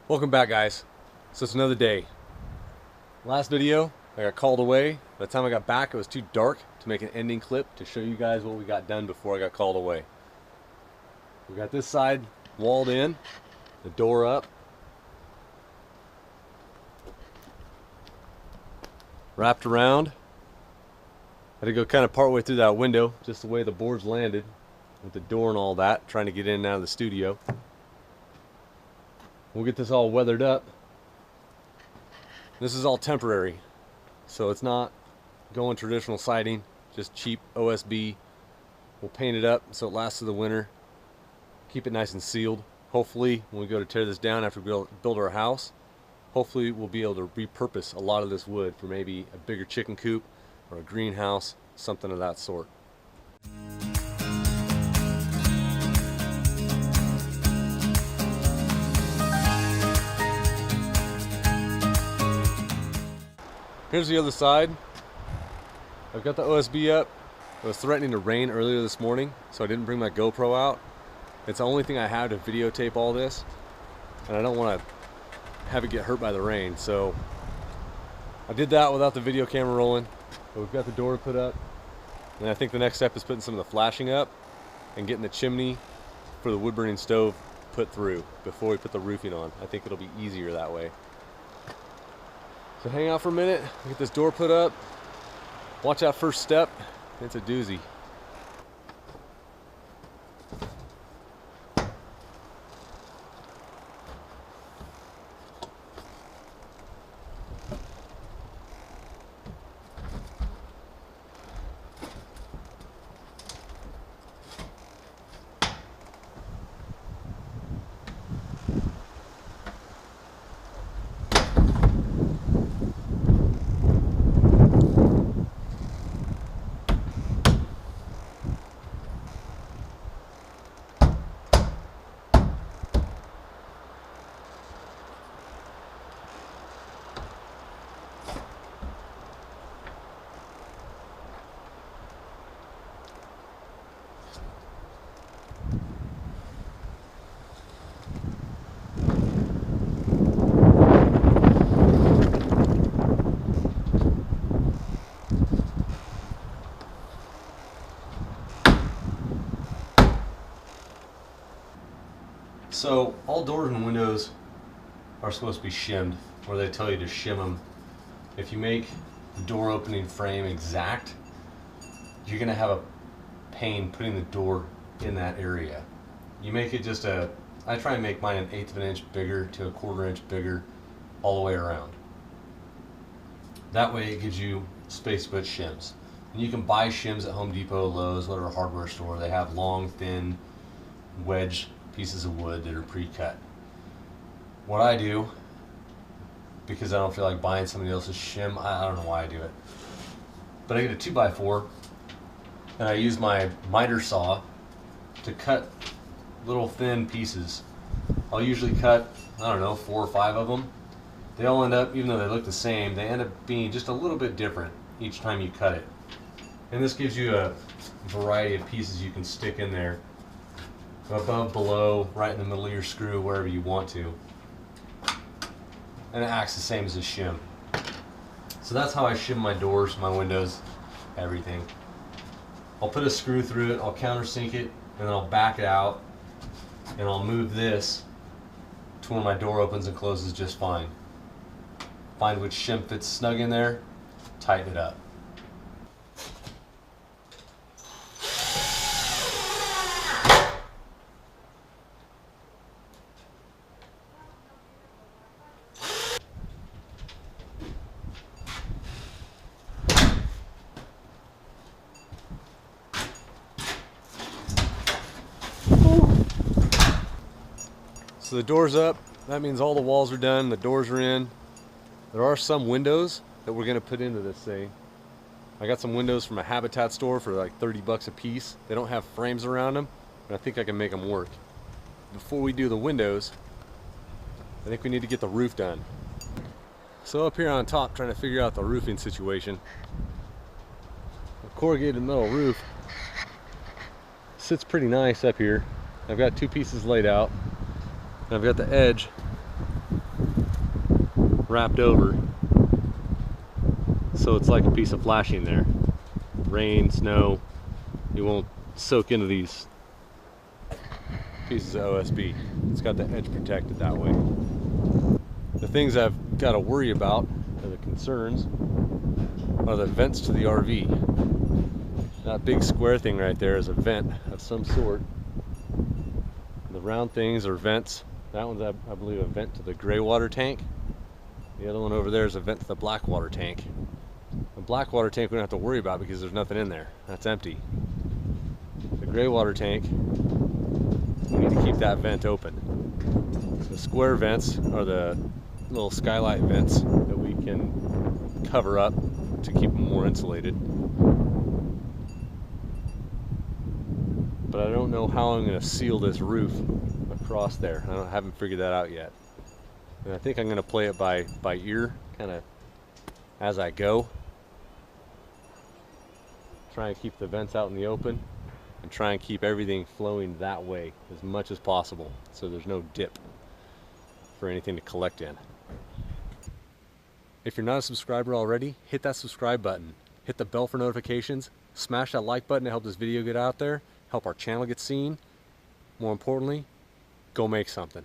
Welcome back, guys. So it's another day. Last video, I got called away. By the time I got back, it was too dark to make an ending clip to show you guys what we got done before I got called away. We got this side walled in, the door up, wrapped around. Had to go kind of part way through that window, just the way the boards landed with the door and all that, trying to get in and out of the studio. We'll get this all weathered up. This is all temporary, so it's not going traditional siding, just cheap OSB. We'll paint it up so it lasts through the winter. Keep it nice and sealed. Hopefully, when we go to tear this down after we build our house, hopefully we'll be able to repurpose a lot of this wood for maybe a bigger chicken coop or a greenhouse, something of that sort. Here's the other side. I've got the OSB up. It was threatening to rain earlier this morning, so I didn't bring my GoPro out. It's the only thing I have to videotape all this, and I don't want to have it get hurt by the rain, so I did that without the video camera rolling. But we've got the door put up, and I think the next step is putting some of the flashing up and getting the chimney for the wood-burning stove put through before we put the roofing on. I think it'll be easier that way. So hang out for a minute, get this door put up. Watch that first step, it's a doozy. So all doors and windows are supposed to be shimmed, or they tell you to shim them. If you make the door opening frame exact, you're going to have a pain putting the door in that area. You make it just I try and make mine 1/8 of an inch bigger to 1/4 inch bigger all the way around. That way it gives you space to put shims. And you can buy shims at Home Depot, Lowe's, whatever hardware store. They have long, thin, wedge pieces of wood that are pre-cut. What I do, because I don't feel like buying somebody else's shim, I don't know why I do it, but I get a 2x4 and I use my miter saw to cut little thin pieces. I'll usually cut, I don't know, 4 or 5 of them. They all end up, even though they look the same, they end up being just a little bit different each time you cut it. And this gives you a variety of pieces you can stick in there. Above, below, right in the middle of your screw, wherever you want to. And it acts the same as a shim. So that's how I shim my doors, my windows, everything. I'll put a screw through it, I'll countersink it, and then I'll back it out, and I'll move this to where my door opens and closes just fine. Find which shim fits snug in there, tighten it up. So the door's up, that means all the walls are done, the doors are in. There are some windows that we're gonna put into this thing. I got some windows from a Habitat store for like 30 bucks a piece. They don't have frames around them, but I think I can make them work. Before we do the windows, I think we need to get the roof done. So up here on top, trying to figure out the roofing situation. The corrugated metal roof sits pretty nice up here. I've got two pieces laid out. And I've got the edge wrapped over, so it's like a piece of flashing there. Rain, snow, it won't soak into these pieces of OSB. It's got the edge protected that way. The things I've got to worry about, or the concerns, are the vents to the RV. That big square thing right there is a vent of some sort. The round things are vents. That one's, I believe, a vent to the gray water tank. The other one over there is a vent to the black water tank. The black water tank we don't have to worry about because there's nothing in there. That's empty. The gray water tank, we need to keep that vent open. The square vents are the little skylight vents that we can cover up to keep them more insulated. But I don't know how I'm going to seal this roof across there. I haven't figured that out yet. And I think I'm going to play it by ear, kind of as I go. Try and keep the vents out in the open and try and keep everything flowing that way as much as possible so there's no dip for anything to collect in. If you're not a subscriber already, hit that subscribe button. Hit the bell for notifications. Smash that like button to help this video get out there, help our channel get seen. More importantly, go make something.